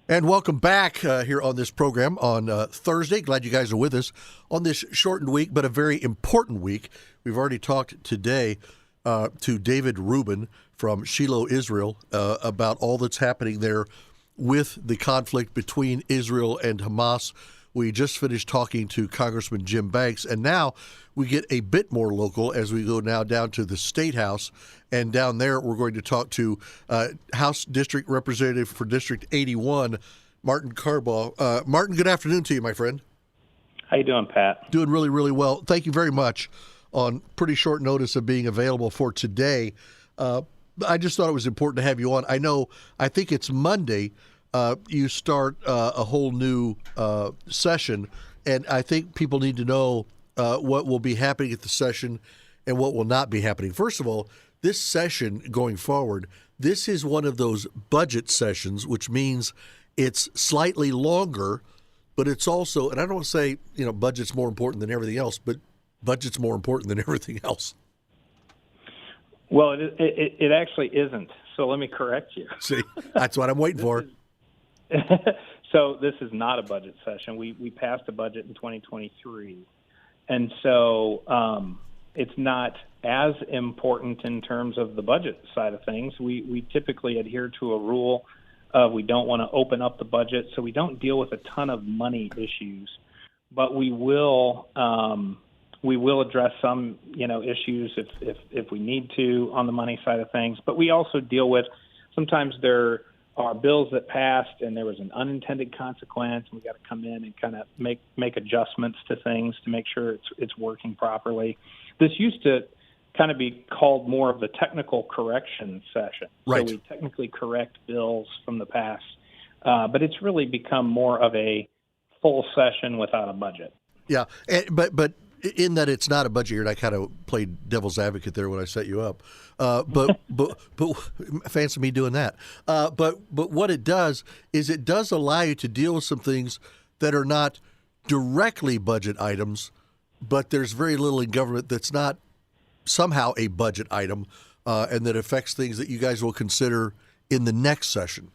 And welcome back here on this program on Thursday. Glad you guys are with us on this shortened week, but a very important week. We've already talked today to David Rubin from Shiloh, Israel, about all that's happening there with the conflict between Israel and Hamas. We just finished talking to Congressman Jim Banks, and now we get a bit more local as we go now down to the State House. And down there, we're going to talk to House District Representative for District 81, Martin Carbaugh. Martin, good afternoon to you, my friend. How you doing, Pat? Doing really, really well. Thank you very much on pretty short notice of being available for today. I just thought it was important to have you on. I think it's Monday. You start a whole new session, and I think people need to know what will be happening at the session and what will not be happening. First of all, this session going forward, this is one of those budget sessions, which means it's slightly longer, but it's also, and I don't want to say, budget's more important than everything else, but budget's more important than everything else. Well, it actually isn't. So let me correct you. See, that's what I'm waiting for. So this is not a budget session. We passed a budget in 2023. And so it's not as important in terms of the budget side of things. We typically adhere to a rule of we don't want to open up the budget, so we don't deal with a ton of money issues. But we will address some issues if we need to on the money side of things. But we also deal with sometimes there are bills that passed and there was an unintended consequence. We got to come in and kind of make adjustments to things to make sure it's working properly. This used to kind of be called more of the technical correction session. Right. So we technically correct bills from the past, but it's really become more of a full session without a budget. Yeah, but in that it's not a budget year, and I kind of played devil's advocate there when I set you up. But fancy me doing that. But what it does is it does allow you to deal with some things that are not directly budget items, but there's very little in government that's not somehow a budget item, and that affects things that you guys will consider in the next session.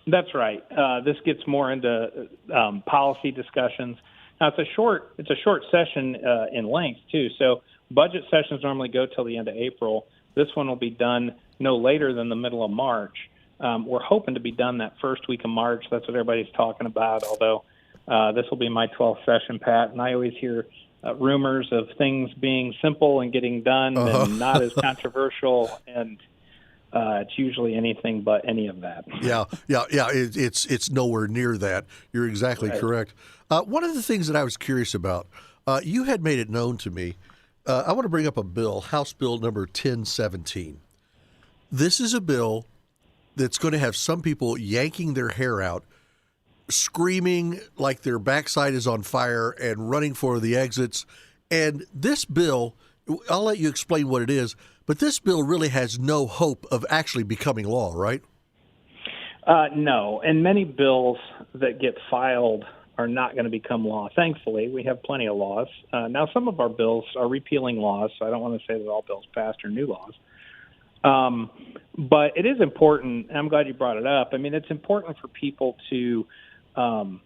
That's right. This gets more into policy discussions. Now it's a short session in length too. So budget sessions normally go till the end of April. This one will be done no later than the middle of March. We're hoping to be done that first week of March. That's what everybody's talking about. Although this will be my 12th session, Pat, and I always hear rumors of things being simple and getting done and not as controversial, and it's usually anything but any of that. Yeah. It's nowhere near that. You're exactly correct. One of the things that I was curious about, you had made it known to me. I want to bring up a bill, House Bill number 1017. This is a bill that's going to have some people yanking their hair out, screaming like their backside is on fire and running for the exits. And this bill, I'll let you explain what it is, but this bill really has no hope of actually becoming law, right? No, and many bills that get filed are not going to become law. Thankfully, we have plenty of laws. Now, some of our bills are repealing laws, so I don't want to say that all bills passed are new laws. But it is important, and I'm glad you brought it up. I mean, it's important for people to kind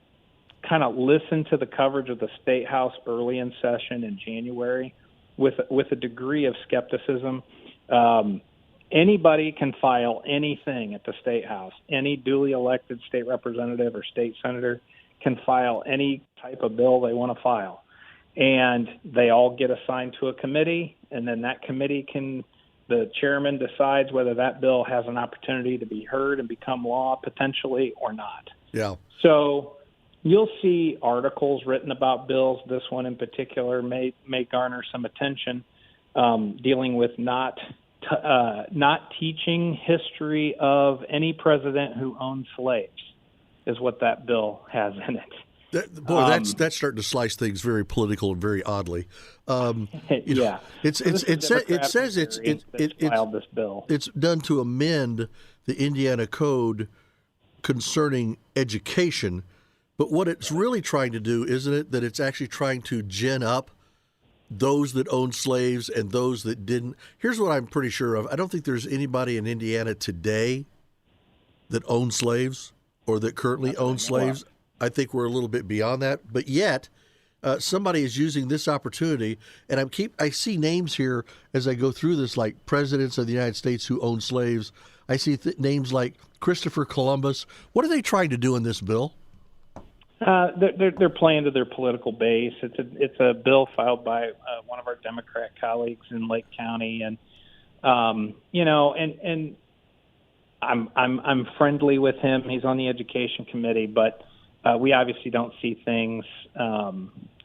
of listen to the coverage of the State House early in session in January with a degree of skepticism. Anybody can file anything at the State House. Any duly elected state representative or state senator can file any type of bill they want to file. And they all get assigned to a committee, and then that committee the chairman decides whether that bill has an opportunity to be heard and become law potentially or not. Yeah. So you'll see articles written about bills. This one in particular may garner some attention, dealing with not teaching history of any president who owned slaves is what that bill has in it. That's starting to slice things very political and very oddly. Yeah, it says it's filed this bill. It's done to amend the Indiana Code concerning education, but what it's really trying to do, isn't it, that it's actually trying to gin up those that owned slaves and those that didn't. Here's what I'm pretty sure of. I don't think there's anybody in Indiana today that owns slaves. or that currently That's what I own know slaves. of. I think we're a little bit beyond that, but yet somebody is using this opportunity, and I see names here as I go through this, like presidents of the United States who own slaves. I see names like Christopher Columbus. What are they trying to do in this bill? They're playing to their political base. It's a bill filed by one of our Democrat colleagues in Lake County, and and I'm friendly with him. He's on the education committee, but we obviously don't see things.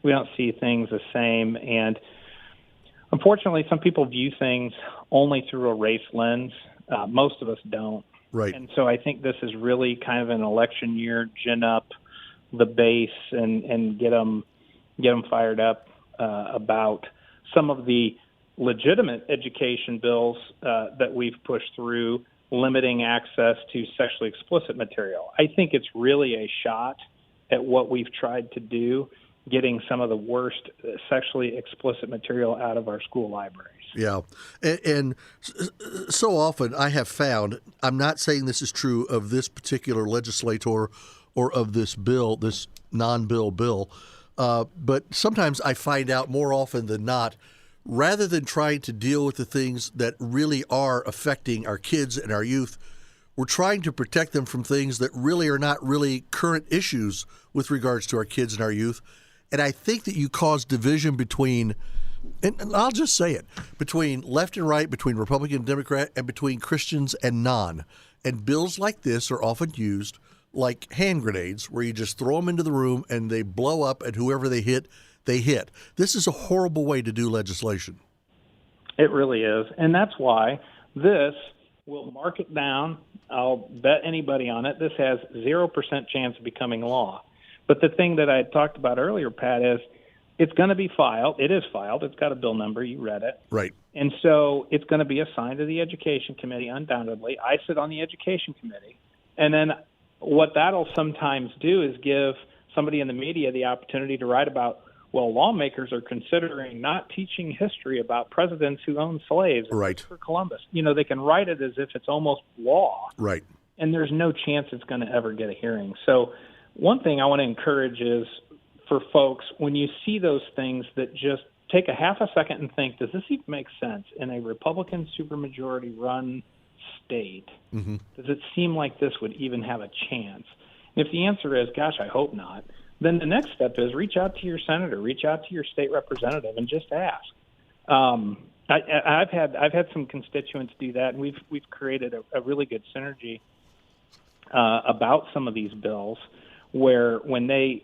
We don't see things the same, and unfortunately, some people view things only through a race lens. Most of us don't. Right. And so I think this is really kind of an election year, gin up the base and get them fired up about some of the legitimate education bills that we've pushed through, limiting access to sexually explicit material. I think it's really a shot at what we've tried to do, getting some of the worst sexually explicit material out of our school libraries. Yeah. And so often I have found, I'm not saying this is true of this particular legislator or of this bill, this non-bill bill, but sometimes I find out more often than not, rather than trying to deal with the things that really are affecting our kids and our youth, we're trying to protect them from things that really are not really current issues with regards to our kids and our youth. And I think that you cause division between, and I'll just say it, between left and right, between Republican and Democrat, and between Christians and non. And bills like this are often used like hand grenades, where you just throw them into the room and they blow up, and whoever they hit, they hit. This is a horrible way to do legislation. It really is. And that's why this will mark it down. I'll bet anybody on it. This has 0% chance of becoming law. But the thing that I had talked about earlier, Pat, is it's going to be filed. It is filed. It's got a bill number. You read it. Right. And so it's going to be assigned to the Education Committee, undoubtedly. I sit on the Education Committee. And then what that'll sometimes do is give somebody in the media the opportunity to write about, well, lawmakers are considering not teaching history about presidents who owned slaves. Right. For Columbus. They can write it as if it's almost law. Right. And there's no chance it's going to ever get a hearing. So one thing I want to encourage is for folks, when you see those things, that just take a half a second and think, does this even make sense in a Republican supermajority run state? Mm-hmm. Does it seem like this would even have a chance? And if the answer is, gosh, I hope not, then the next step is reach out to your senator, reach out to your state representative, and just ask. I've had some constituents do that, and we've created a really good synergy about some of these bills, where when they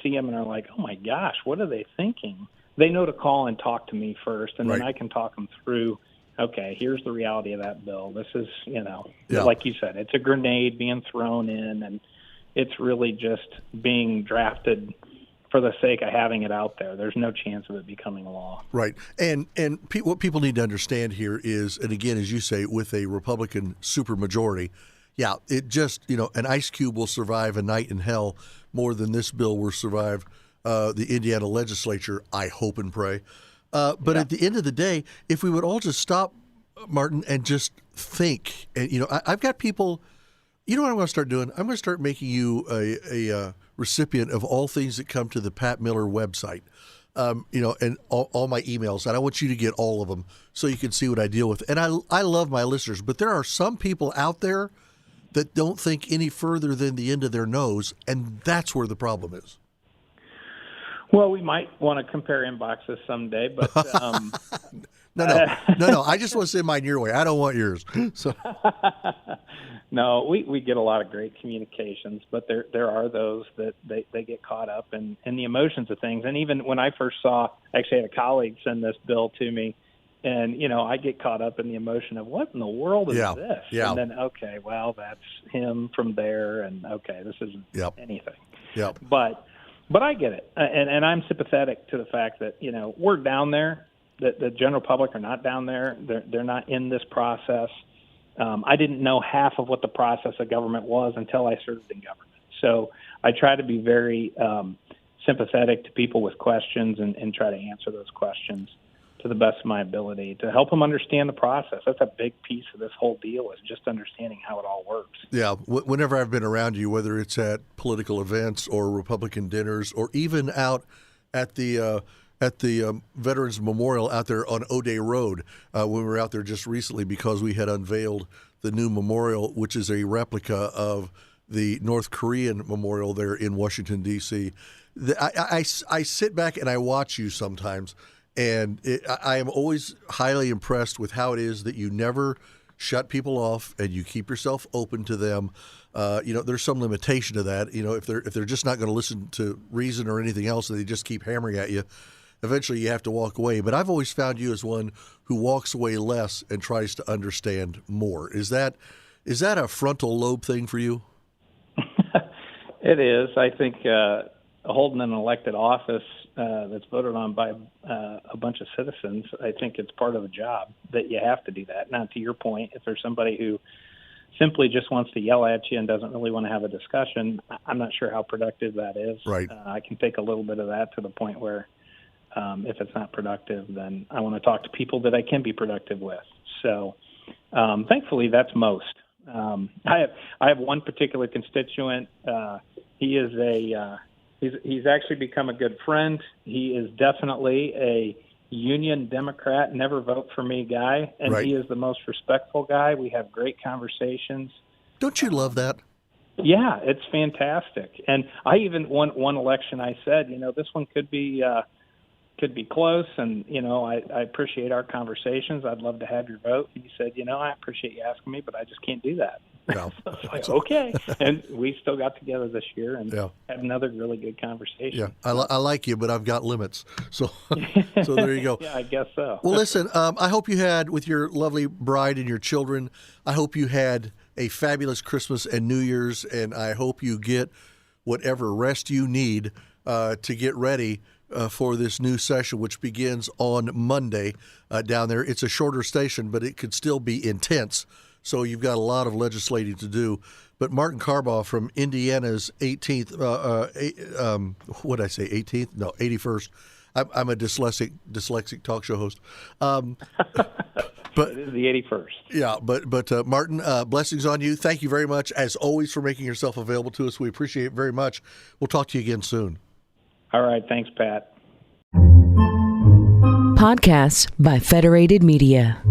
see them and are like, oh my gosh, what are they thinking? They know to call and talk to me first, and Right. then I can talk them through. Okay, here's the reality of that bill. This is, Yeah. like you said, it's a grenade being thrown in, and it's really just being drafted for the sake of having it out there. There's no chance of it becoming a law. Right. And what people need to understand here is, and again, as you say, with a Republican supermajority, yeah, it just, an ice cube will survive a night in hell more than this bill will survive the Indiana legislature, I hope and pray. But at the end of the day, if we would all just stop, Martin, and just think, and, I've got people, what I'm going to start doing? I'm going to start making you a recipient of all things that come to the Pat Miller website, and all my emails. And I want you to get all of them so you can see what I deal with. And I love my listeners, but there are some people out there that don't think any further than the end of their nose, and that's where the problem is. Well, we might want to compare inboxes someday, but no. I just want to send mine your way. I don't want yours. So no, we get a lot of great communications, but there are those that they get caught up in the emotions of things. And even when I first saw, actually had a colleague send this bill to me, and I get caught up in the emotion of what in the world is this? Yeah. And then okay, well that's him from there, and okay, this isn't anything. Yep. But I get it, and I'm sympathetic to the fact that we're down there, that the general public are not down there. They're not in this process. I didn't know half of what the process of government was until I served in government. So I try to be very sympathetic to people with questions and try to answer those questions. to the best of my ability to help them understand the process. That's a big piece of this whole deal, is just understanding how it all works. Yeah, whenever I've been around you, whether it's at political events or Republican dinners or even out at the Veterans Memorial out there on O'Day Road, when we were out there just recently because we had unveiled the new memorial, which is a replica of the North Korean memorial there in Washington, D.C. I sit back and I watch you sometimes, and I am always highly impressed with how it is that you never shut people off and you keep yourself open to them. There's some limitation to that. If they're just not going to listen to reason or anything else, and they just keep hammering at you, eventually you have to walk away. But I've always found you as one who walks away less and tries to understand more. Is that a frontal lobe thing for you? It is. I think holding an elected office that's voted on by a bunch of citizens, I think it's part of the job that you have to do that. Now, to your point, if there's somebody who simply just wants to yell at you and doesn't really want to have a discussion, I'm not sure how productive that is. Right. I can take a little bit of that to the point where if it's not productive, then I want to talk to people that I can be productive with. So thankfully, that's most. I have one particular constituent. He is he's actually become a good friend. He is definitely a Union Democrat, never vote for me guy, and right. He is the most respectful guy. We have great conversations. Don't you love that? Yeah, it's fantastic. And I even one election I said, this one could be close, and I appreciate our conversations. I'd love to have your vote. And he said, I appreciate you asking me, but I just can't do that. No. So I was like, okay. And we still got together this year and had another really good conversation. Yeah, I like you, but I've got limits. So there you go. Yeah, I guess so. Well, listen, I hope you had, with your lovely bride and your children, I hope you had a fabulous Christmas and New Year's, and I hope you get whatever rest you need to get ready for this new session, which begins on Monday down there. It's a shorter session, but it could still be intense. So you've got a lot of legislating to do. But Martin Carbaugh from Indiana's 18th, what did I say, 18th? No, 81st. I'm a dyslexic talk show host. But it is the 81st. Yeah, but Martin, blessings on you. Thank you very much, as always, for making yourself available to us. We appreciate it very much. We'll talk to you again soon. All right. Thanks, Pat. Podcasts by Federated Media.